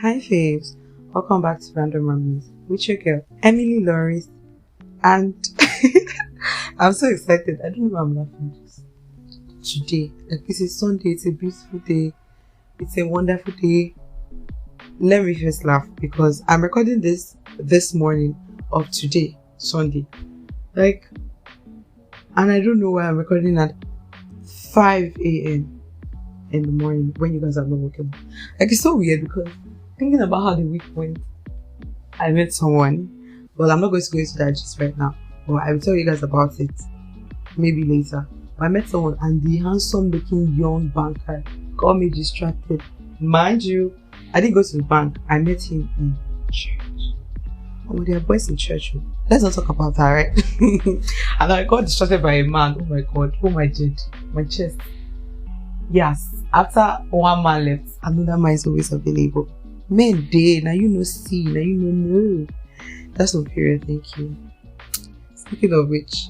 Hi faves, welcome back to Random Rummies with your girl Emily Loris, and I'm so excited. I don't know why I'm laughing today. Like, this is Sunday, it's a beautiful day, it's a wonderful day. Let me first laugh because I'm recording this morning of today, Sunday. And I don't know why I'm recording at 5 a.m. in the morning when you guys are not working. It's so weird because thinking about how the week went, I met someone. Well, I'm not going to go into that just right now, but I will tell you guys about it maybe later. But I met someone, and the handsome looking young banker got me distracted. Mind you, I didn't go to the bank. I met him in church. Oh, there are boys in church. Let's not talk about that, right? And I got distracted by a man. Oh my god. Oh my jet. My chest. Yes. After one man left, another man is always available. Men day, now you know see, now you know. That's no period, thank you. Speaking of which,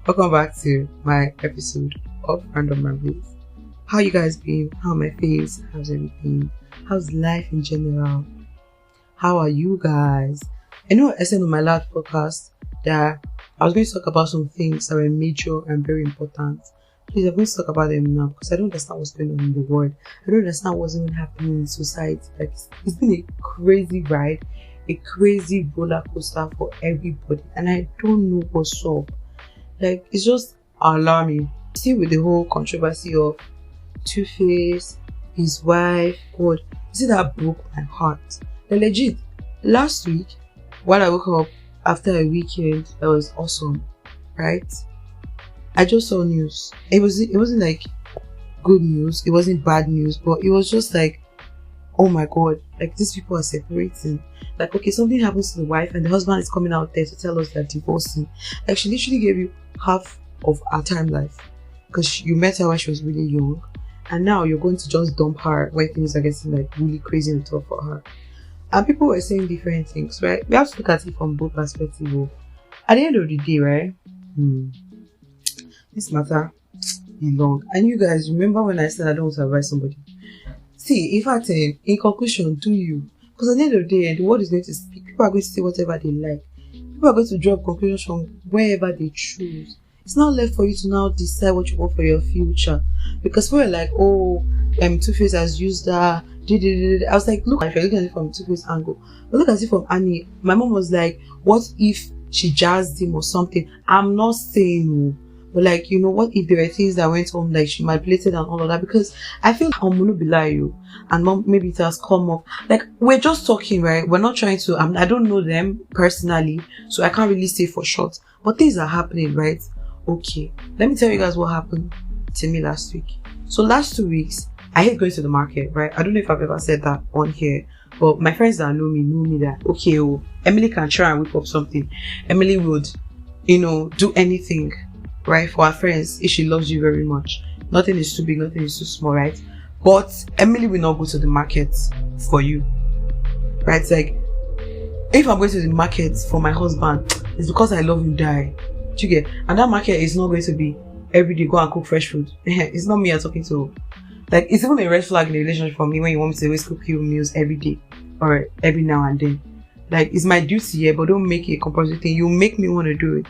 welcome back to my episode of Random Rummies. How you guys been? How are my faves? How's everything? How's life in general? How are you guys? I know I said on my last podcast that I was going to talk about some things that were major and very important. Please, I'm going to talk about them now because I don't understand what's going on in the world. I don't understand what's even happening in society. It's been a crazy ride, a crazy roller coaster for everybody, and I don't know what's up. It's just alarming. See, with the whole controversy of Two-Face, his wife, God, you see, that broke my heart. Legit, last week, while I woke up after a weekend that was awesome, right? I just saw news. It wasn't like good news, it wasn't bad news, but it was just like, oh my god, these people are separating. Okay, something happens to the wife and the husband is coming out there to tell us they're divorcing. She literally gave you half of our time life because you met her while she was really young, and now you're going to just dump her when things are getting really crazy and tough for her. And people were saying different things, right? We have to look at it from both perspectives. At the end of the day, right? This matter is long. And you guys remember when I said I don't want to advise somebody? See, in fact, in conclusion, do you? Because at the end of the day, the world is going to speak. People are going to say whatever they like. People are going to drop conclusions from wherever they choose. It's not left for you to now decide what you want for your future. Because we're like, oh, Two-Face has used that. I was like, look, if you're looking at it from Two-Face angle, but look at it from Annie. My mom was like, what if she jazzed him or something? I'm not saying no. But what if there were things that went on, she manipulated and all of that? Because I feel I'm gonna be you, and mom, maybe it has come up. We're just talking, right? We're not trying to. I don't know them personally, so I can't really say for sure. But things are happening, right? Okay, let me tell you guys what happened to me last week. So last 2 weeks, I hate going to the market, right? I don't know if I've ever said that on here, but my friends that know me that okay, Emily can try and whip up something. Emily would, do anything. Right, for our friends, if she loves you very much. Nothing is too big, nothing is too small, right? But Emily will not go to the market for you, right? If I'm going to the market for my husband, it's because I love him, die. Do you get? And that market is not going to be every day go and cook fresh food. It's not me you're talking to. It's even a red flag in a relationship for me when you want me to always cook you meals every day or every now and then. It's my duty here, but don't make it a compulsory thing. You make me want to do it.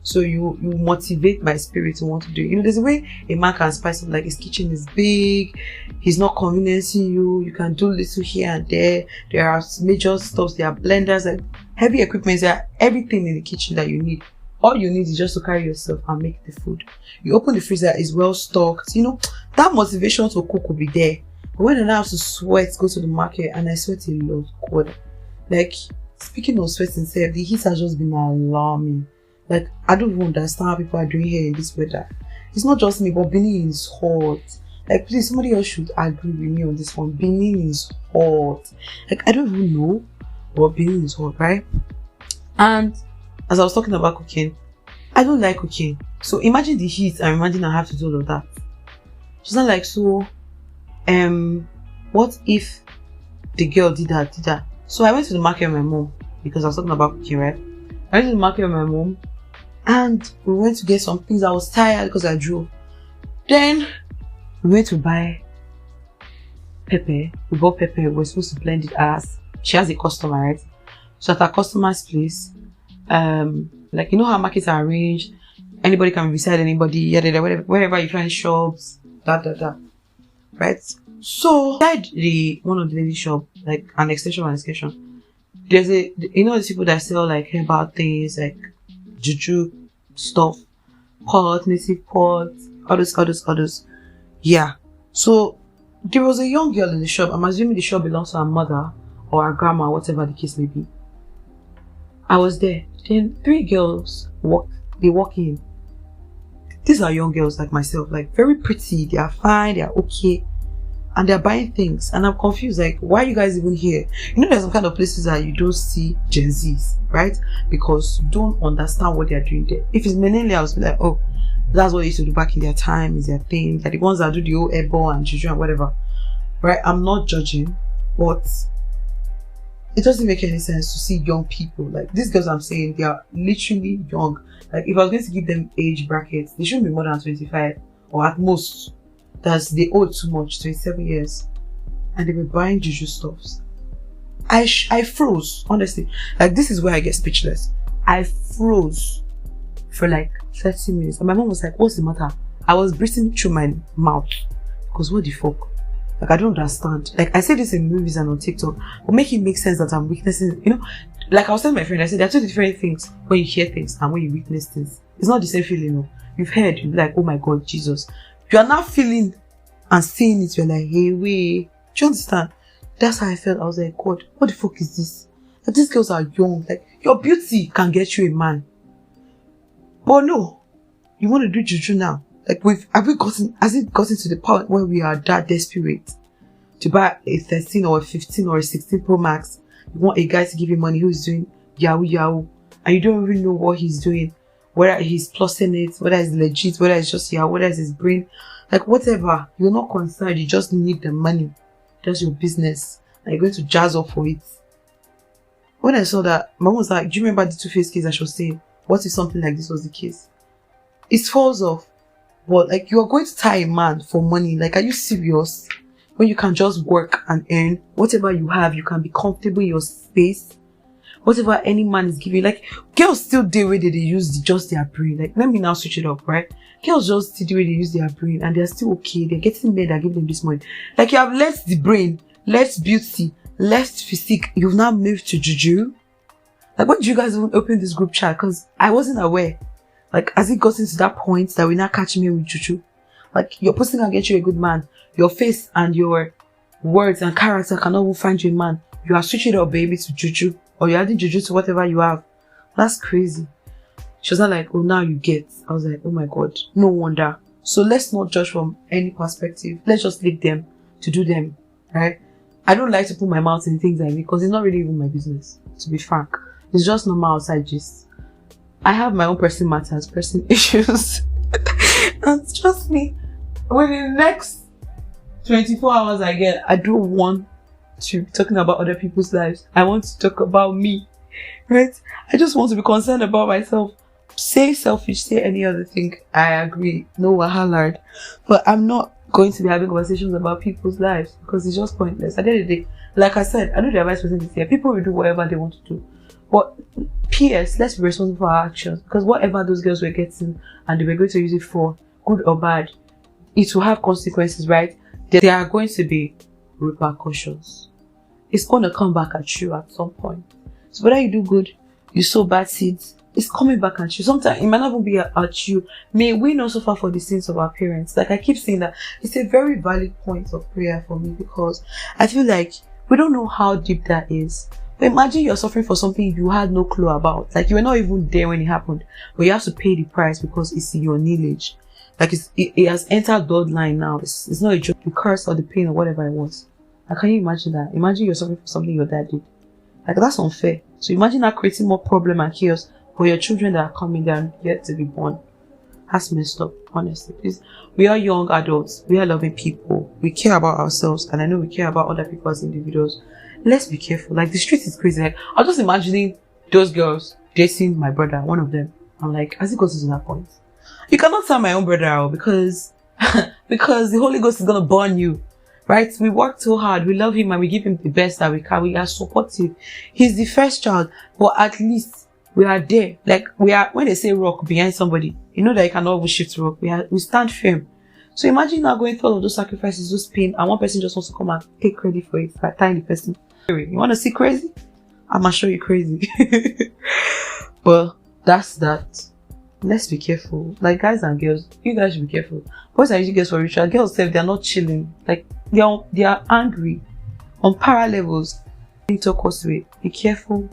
So you motivate my spirit to want to do it. There's a way a man can spice up, his kitchen is big, he's not conveniencing you, you can do little here and there. There are major stuffs, there are blenders, heavy equipment, there are everything in the kitchen that you need. All you need is just to carry yourself and make the food. You open the freezer, it's well stocked. That motivation to cook will be there. But when I now have to sweat, go to the market, and I sweat a lot, God. Speaking of sweating, the heat has just been alarming. I don't even understand how people are doing here in this weather. It's not just me, but Benin is hot. Please, somebody else should agree with me on this one. Benin is hot. I don't even know, but Benin is hot, right? And as I was talking about cooking, I don't like cooking. So imagine the heat and imagine I have to do all of that. She's not so, what if the girl did that? So I went to the market with my mom because I was talking about cooking, right? I went to the market with my mom. And we went to get some things. I was tired because I drove. Then we went to buy pepper. We bought pepper. We were supposed to blend it as she has a customer, right? So at her customer's place, like, you know how markets are arranged, anybody can be beside anybody, yeah, wherever you find shops, right? So inside one of the lady shop, like an extension, there's these people that sell like herbal things, like juju stuff, pot, native pot, others. Yeah. So there was a young girl in the shop. I'm assuming the shop belongs to her mother or her grandma, whatever the case may be. I was there. Then 3 girls walk in. These are young girls like myself, like very pretty, they are fine, they are okay, and they're buying things. And I'm confused, like, why are you guys even here? You know, there's some kind of places that you don't see Gen Zs, right? Because you don't understand what they're doing there. If it's mainly, I was like, oh, that's what they used to do back in their time, is their thing. Like the ones that do the old airball and juju and whatever, right? I'm not judging, but it doesn't make any sense to see young people. Like these girls I'm saying, they are literally young. Like if I was going to give them age brackets, they shouldn't be more than 25, or at most, they old too much, 27 years. And they were buying juju stuffs. I froze, honestly. Like this is where I get speechless. I froze for like 30 minutes. And my mom was like, what's the matter? I was breathing through my mouth. Because what the fuck? Like, I don't understand. Like, I say this in movies and on TikTok, but make it make sense that I'm witnessing, you know, like I was telling my friend, I said, there are 2 different things when you hear things and when you witness things. It's not the same feeling, no. You've heard, you're like, oh my God, Jesus. You are not feeling and seeing it, you're like, hey, wait. Do you understand? That's how I felt. I was like, God, what the fuck is this? Like, these girls are young. Like, your beauty can get you a man. But no, you want to do juju now. Like, has it gotten to the point where we are that desperate to buy a 13 or a 15 or a 16 Pro Max? You want a guy to give you money who's doing yahoo, and you don't even know what he's doing, whether he's plussing it, whether it's legit, whether it's just yahoo, whether it's his brain, like whatever. You're not concerned, you just need the money. That's your business, and you're going to jazz up for it. When I saw that, Mom was like, do you remember the Two-Face case that she was saying? What if something like this was the case? It falls off. But like, you are going to tie a man for money. Like, are you serious? When you can just work and earn whatever you have, you can be comfortable in your space. Whatever any man is giving, like, girls still do where they use just their brain. Like, let me now switch it up, right? Girls just still do where they use their brain and they're still okay. They're getting men that give them this money. Like, you have left the brain, left beauty, left physique. You've now moved to juju. Like, when did you guys even open this group chat? Because I wasn't aware. Like, has it gotten to that point that we now catch me with juju? Like, your person can get you a good man. Your face and your words and character cannot even find you a man. You are switching up, baby, to juju. Or you're adding juju to whatever you have. That's crazy. She was not like, oh, now you get. I was like, oh my God, no wonder. So let's not judge from any perspective. Let's just leave them to do them, right? I don't like to put my mouth in things like this because it's not really even my business, to be frank. It's just normal outside gist. I have my own person matters, person issues. And trust me, within the next 24 hours I don't want to be talking about other people's lives. I want to talk about me, right? I just want to be concerned about myself. Say selfish, say any other thing. I agree. No wahala. But I'm not going to be having conversations about people's lives because it's just pointless. At the end of the day, like I said, I know the advice person is here. People will do whatever they want to do. But P.S. let's be responsible for our actions, because whatever those girls were getting and they were going to use it for, good or bad, it will have consequences, right? There are going to be repercussions. It's going to come back at you at some point. So whether you do good, you sow bad seeds, it's coming back at you. Sometimes it might not even be at you. May we not suffer for the sins of our parents. Like I keep saying that, it's a very valid point of prayer for me, because I feel like we don't know how deep that is. But imagine you're suffering for something you had no clue about. Like you were not even there when it happened, but you have to pay the price because it's in your lineage. Like it has entered bloodline now. It's not a joke, the curse or the pain or whatever it was. Like, can you imagine that? Imagine you're suffering for something your dad did. Like, that's unfair. So imagine that creating more problem and chaos for your children that are coming down yet to be born. That's messed up, honestly. Please, we are young adults. We are loving people. We care about ourselves, and I know we care about other people as individuals. Let's be careful. Like, the street is crazy. Like, I was just imagining those girls dating my brother, one of them. I'm like, as it goes to that point, you cannot tell my own brother out because the Holy Ghost is gonna burn you. right? We work so hard, we love him and we give him the best that we can. We are supportive. He's the first child, but at least we are there. Like we are, when they say rock behind somebody, you know that you cannot even shift rock. We stand firm. So imagine now going through all of those sacrifices, those pain, and one person just wants to come and take credit for it by tying the person. You want to see crazy? I'm gonna show you crazy. But that's that. Let's be careful. Like guys and girls, you guys should be careful. Boys are usually girls for ritual. Girls say they're not chilling. Like they are angry on parallel levels. Talk us with. Be careful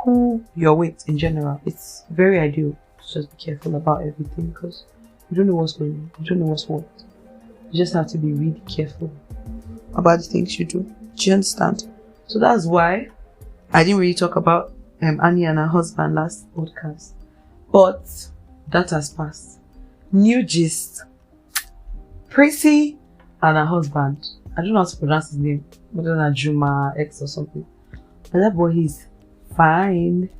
who you're with in general. It's very ideal to just be careful about everything because you don't know what's going on. You don't know what's what. You just have to be really careful about the things you do. Do you understand? So that's why I didn't really talk about Annie and her husband last podcast. But that has passed. New gist. Prissy and her husband. I don't know how to pronounce his name. Whether than Juma X or something. But that boy, he's fine.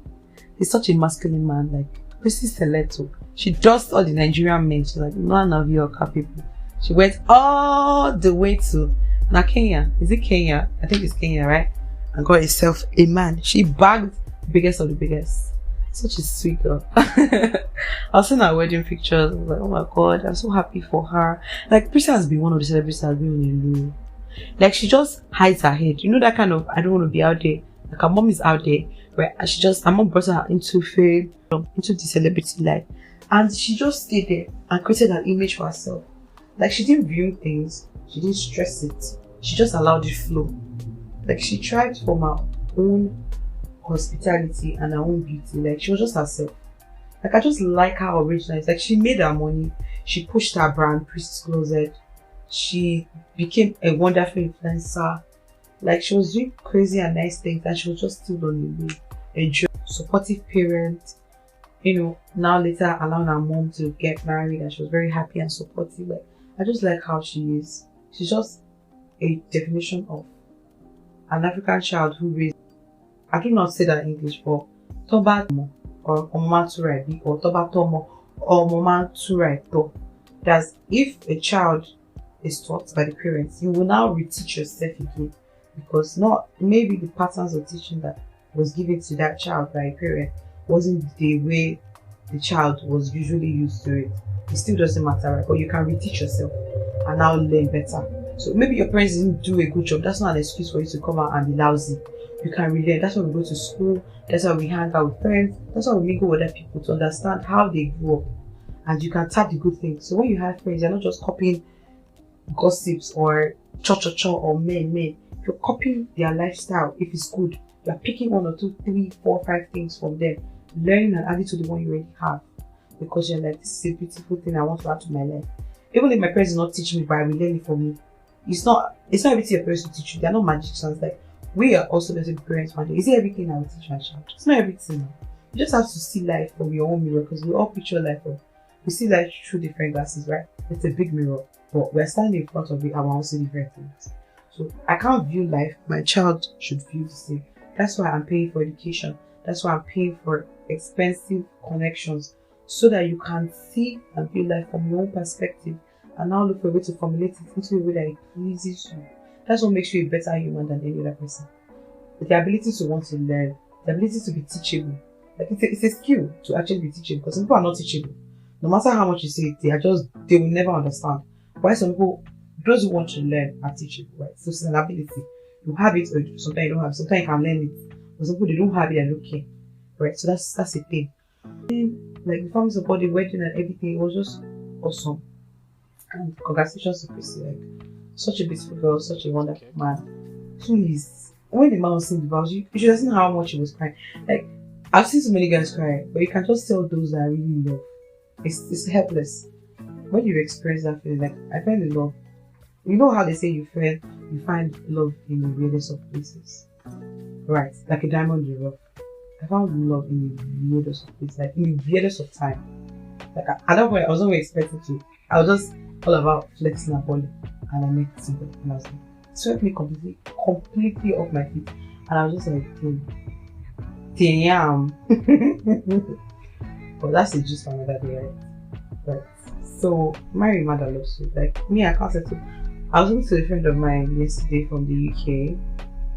He's such a masculine man. Like Prissy Seleto. She just all the Nigerian men. She's like, none of you are capable. She went all the way to Kenya. Is it Kenya? I think it's Kenya, right? And got herself a man. She bagged the biggest of the biggest. Such a sweet girl. I was seeing her wedding pictures. I was like, oh my god, I'm so happy for her. Like, Prissy has been one of the celebrities that has been on a low. Like, she just hides her head. You know that kind of, I don't want to be out there. Like, her mom is out there. Where her mom brought her into fame, into the celebrity life. And she just stayed there and created an image for herself. Like, she didn't view things. She didn't stress it. She just allowed it flow. Like, she tried from her own hospitality and her own beauty. Like, she was just herself. Like, I just like how original it's like. She made her money. She pushed her brand, Prissy's Closet. She became a wonderful influencer. Like, she was doing crazy and nice things, and she was just still on the way. Enjoy, supportive parent. You know, now later allowing her mom to get married, and she was very happy and supportive. Like, I just like how she is. She's just a definition of an African child who raised, I do not say that in English, but Toba or Mama Turai or Toba Tomo or Mama Turai to. That's if a child is taught by the parents, you will now reteach yourself again, because not maybe the patterns of teaching that was given to that child by a parent wasn't the way the child was usually used to it. It still doesn't matter, right? But you can reteach yourself and now learn better. So maybe your parents didn't do a good job. That's not an excuse for you to come out and be lousy. You can relearn. That's why we go to school. That's why we hang out with friends. That's why we mingle with other people to understand how they grew up. And you can tap the good things. So when you have friends, you're not just copying gossips or cha-cha-cha or men. You're copying their lifestyle. If it's good, you're picking 1 or 2, 3, 4, 5 things from them, learning and adding to the one you already have. Because you're like, this is a beautiful thing I want to add to my life. Even if my parents did not teach me, but I will learn it from me. It's not everything your parents will teach you. They're not magicians. Like, we are also going to be parents one day. Is it everything I will teach my child? It's not everything. You just have to see life from your own mirror, because we all picture life from, we see life through different glasses, right? It's a big mirror, but we're standing in front of it and we're also different things. So I can't view life. My child should view the same. That's why I'm paying for education. That's why I'm paying for expensive connections, so that you can see and view life from your own perspective, and now look for a way to formulate it into a way that it pleases you. That's what makes you a better human than any other person. The ability to want to learn, the ability to be teachable. Like, it's a skill to actually be teachable, because some people are not teachable. No matter how much you say it, they will never understand. Why some people, those who want to learn, are teachable, right? So it's an ability. You have it, or sometimes you don't have it. Sometimes you can learn it. But some people, they don't have it and don't care. Right? So that's a thing. Like, the family support, the wedding and everything, it was just awesome. And congratulations to Prissy. Like, such a beautiful girl, such a wonderful man. Please, when the man was singing about you should have seen how much he was crying. Like, I've seen so many guys cry, but you can just tell those that I really love. It's helpless. When you experience that feeling, like, I find the love. You know how they say you find love in the weirdest of places, right? Like a diamond in the rough. I found love in the weirdest of places, like in the weirdest of time. Like, at that point, I was not expected to. I was just all about flexing and balling, and I met somebody, and I was like, it swept me completely off my feet, and I was just like, damn. But that's a just for another day, right? So marry a man that loves you. Like me, I can't settle I was talking to a friend of mine yesterday from the UK,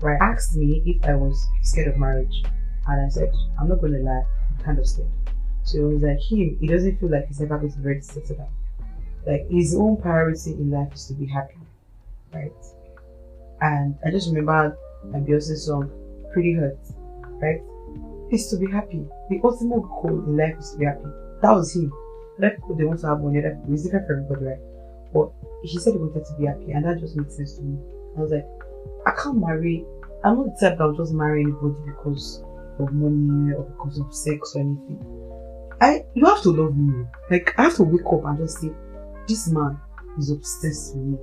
right? Asked me if I was scared of marriage, and I said, I'm not gonna lie, I'm kind of scared. So it was like he doesn't feel like he's ever going to be ready to settle down. Like his own priority in life is to be happy, right? And I just remember my Beyonce song, Pretty Hurts, right? Is to be happy. The ultimate goal in life is to be happy. That was him. Other people, they want to have money, other people, it's different for everybody, right? But he said he wanted to be happy, and that just made sense to me. I was like, I can't marry. I'm not the type that will just marry anybody because of money or because of sex or anything. You have to love me. Like, I have to wake up and just say, this man is obsessed with me.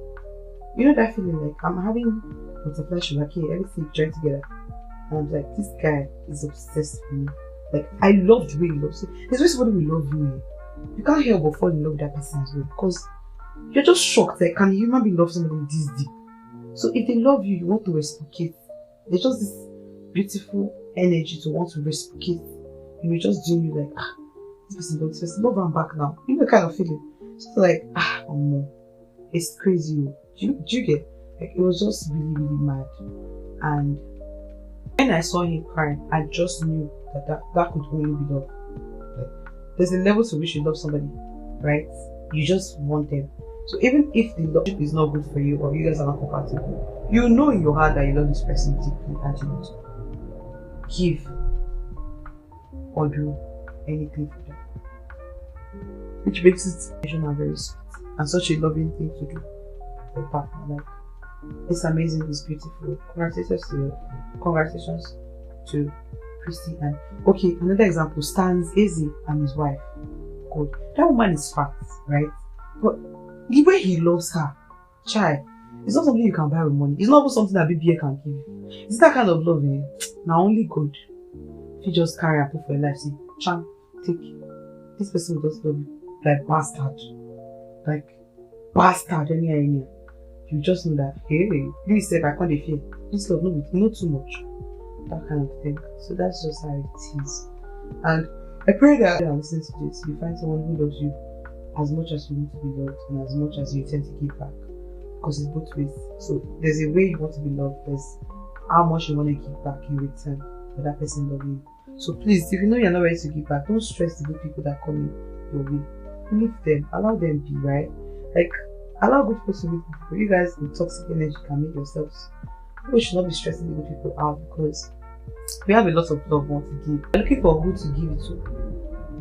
You know that feeling, like I'm having butterfly sugar cane, everything joined together. And I'm like, this guy is obsessed with me. Like, I love the way he loves you. There's always somebody will love you. You can't help but fall in love with that person as well, because you're just shocked. Like, can a human being love somebody this deep? So if they love you, you want to reciprocate. There's just this beautiful energy to want to reciprocate. You know, just doing you like, this person loves this person, love am back now. You know the kind of feeling. It's like, it's crazy. Do you get? Like, it was just really, really mad. And when I saw him crying, I just knew that could only be love. Like, there's a level to which you love somebody, right? You just want them. So even if the love is not good for you, or you guys are not compatible, you know in your heart that you love this person deeply and you want to give or do anything for them, which makes it very sweet and such a loving thing to do for a partner. Like, it's amazing, it's beautiful. Congratulations to Christy. And okay, another example, Stan's Izzy and his wife. God, that woman is fat, right? But the way he loves her, child, it's not something you can buy with money. It's not even something that BBA can give you. It's that kind of love, now only God. If you just carry and put for your life, say, Chan, take this person will just love you like bastard. Like bastard, any. You just know that, hey, this said I can't fear. This love, no, not too much. That kind of thing. So that's just how it is. And I pray that you listen to this, you find someone who loves you as much as you want to be loved and as much as you intend to give back. Because it's both ways. So there's a way you want to be loved, there's how much you want to give back in return for that person loving you. So please, if you know you're not ready to give back, don't stress the good people that come in your way. Leave them, allow them be, right? Like, allow good people to meet people. You guys with toxic energy can make yourselves. People should not be stressing the good people out, because we have a lot of love we want to give. We're looking for who to give it to.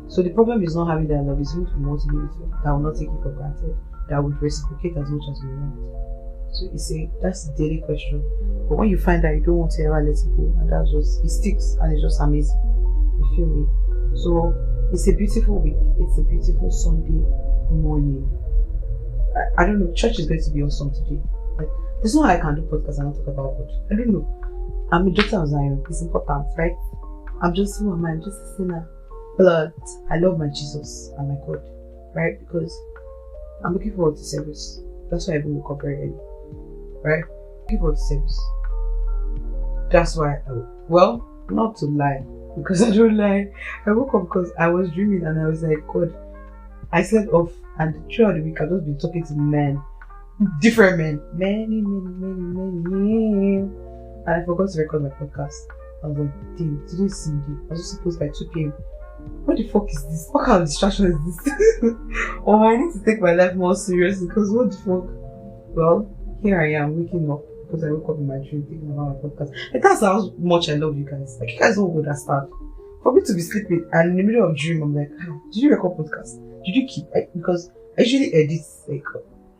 So the problem is not having that love, it's who we want to give it to that will not take it for granted, that would reciprocate as much as we want. So that's the daily question. But when you find that you don't want to ever let it go, and it sticks and it's just amazing. You feel me? So it's a beautiful week. It's a beautiful Sunday morning. I don't know, church is going to be awesome today. Like, there's no how I can do podcast and not talk about God. I don't know. I'm a daughter of Zion. It's important, right? I'm just a sinner. But I love my Jesus and my God, right? Because I'm looking forward to service. That's why I even woke up very early, right? Looking forward to service. That's why, well, not to lie, because I don't lie. I woke up because I was dreaming and I was like, God, I slept off, and throughout the week I've just been talking to men, different men, many, and I forgot to record my podcast. I was like, damn, today's Sunday. I was just supposed by 2 p.m. What the fuck is this? What kind of distraction is this? Oh, I need to take my life more seriously, because what the fuck? Well, here I am waking up because I woke up in my dream thinking about my podcast. Like, that's how much I love you guys. Like, you guys don't understand. For me to be sleeping and in the middle of dream, I'm like, did you record podcast? Did you keep? Because I usually edit like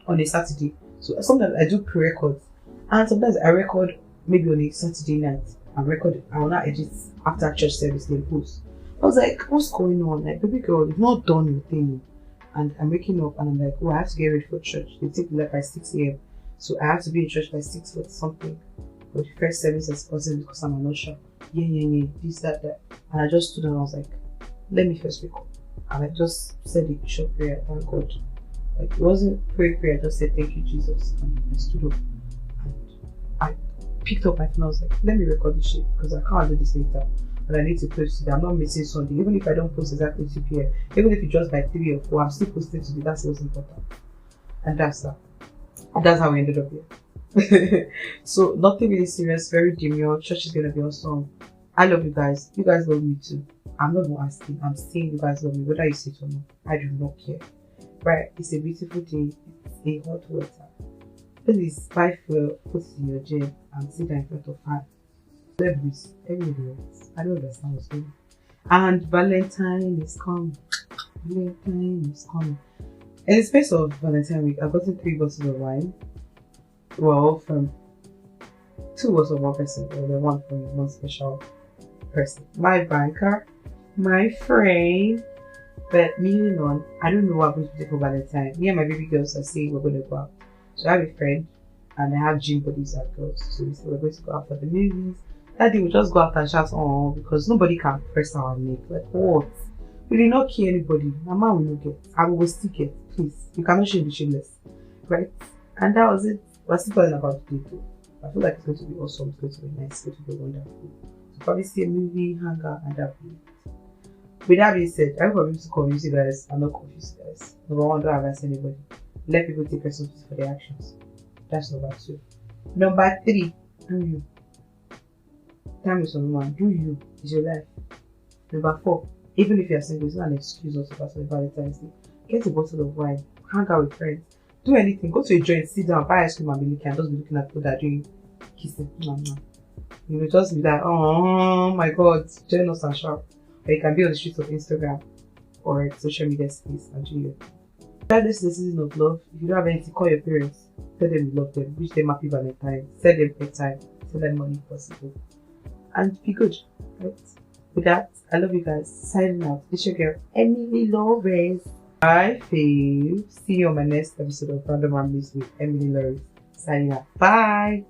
on a Saturday. So sometimes I do pre-record, and sometimes I record maybe on a Saturday night. I will not edit after church service, then post. I was like, what's going on? Like, baby girl, you've not done your thing. And I'm waking up and I'm like, oh, I have to get ready for church. They take me like by 6 a.m. So I have to be in church by 6 or something. For the first service as possible, because I'm not sure. Yeah, this, that. And I just stood and I was like, let me first wake up. And I just said a short prayer, thank God. Like, it wasn't prayer, I just said thank you, Jesus. And I stood up and I picked up my phone. I was like, let me record this shit, because I can't do this later. And I need to post today. I'm not missing Sunday. Even if I don't post exactly 2 p.m., even if it just by 3 or 4, I'm still posting today. That's what's important. And that's that. That's how we ended up here. So nothing really serious, very demure. Church is gonna be awesome. I love you guys. You guys love me too. I'm not even asking. I'm saying you guys love me, whether you see it or not. I do not care. Right? It's a beautiful day. It's a hot water. Please buy fuel, put it in your gym, and sit down in front of her. Everybody else. I don't understand what's going on. And Valentine is coming. Valentine is coming. In the space of Valentine week, I've gotten 3 bottles of wine. Well, from 2 bottles of one person, or the one from one special person. My banker, my friend. But moving on, I don't know what I'm going to do for Valentine. Me and my baby girls are saying we're going to go out. So I have a friend, and I have gym buddies and girls. So we said we're going to go out for the movies. That day we just go out and shout on because nobody can press our neck. Like what? We did not kill anybody. My man will not get. I will still get. Please. You cannot shame be shameless. Right? And that was it. We're still talking about today too. I feel like it's going to be awesome. It's going to be nice. It's going to be wonderful. So probably see a movie, hang out, and that will be it. With that being said, I hope I'm able to convince you guys. I'm not confused, guys. Number 1, don't advise anybody. Let people take responsibility for their actions. That's number 2. Number 3, do you. Time with someone, do you. It's your life. Number 4, even if you're single, it's not an excuse also for Valentine's Day. Get a bottle of wine, hang out with friends, do anything, go to a joint, sit down, buy ice cream and be looking, and just be looking at people that are doing kissing. You know, just be like, oh my god, join us and sharp. Or you can be on the streets of Instagram or social media space and do it. This is the season of love. If you don't have anything, call your parents. Tell them you love them. Wish them happy Valentine. Send them airtime. Send them money if possible. And be good. Right? With that, I love you guys. Signing out. It's your girl, Emily Lawrence. Bye, fave. See you on my next episode of Random Ramblings with Emily Lawrence. Signing out. Bye.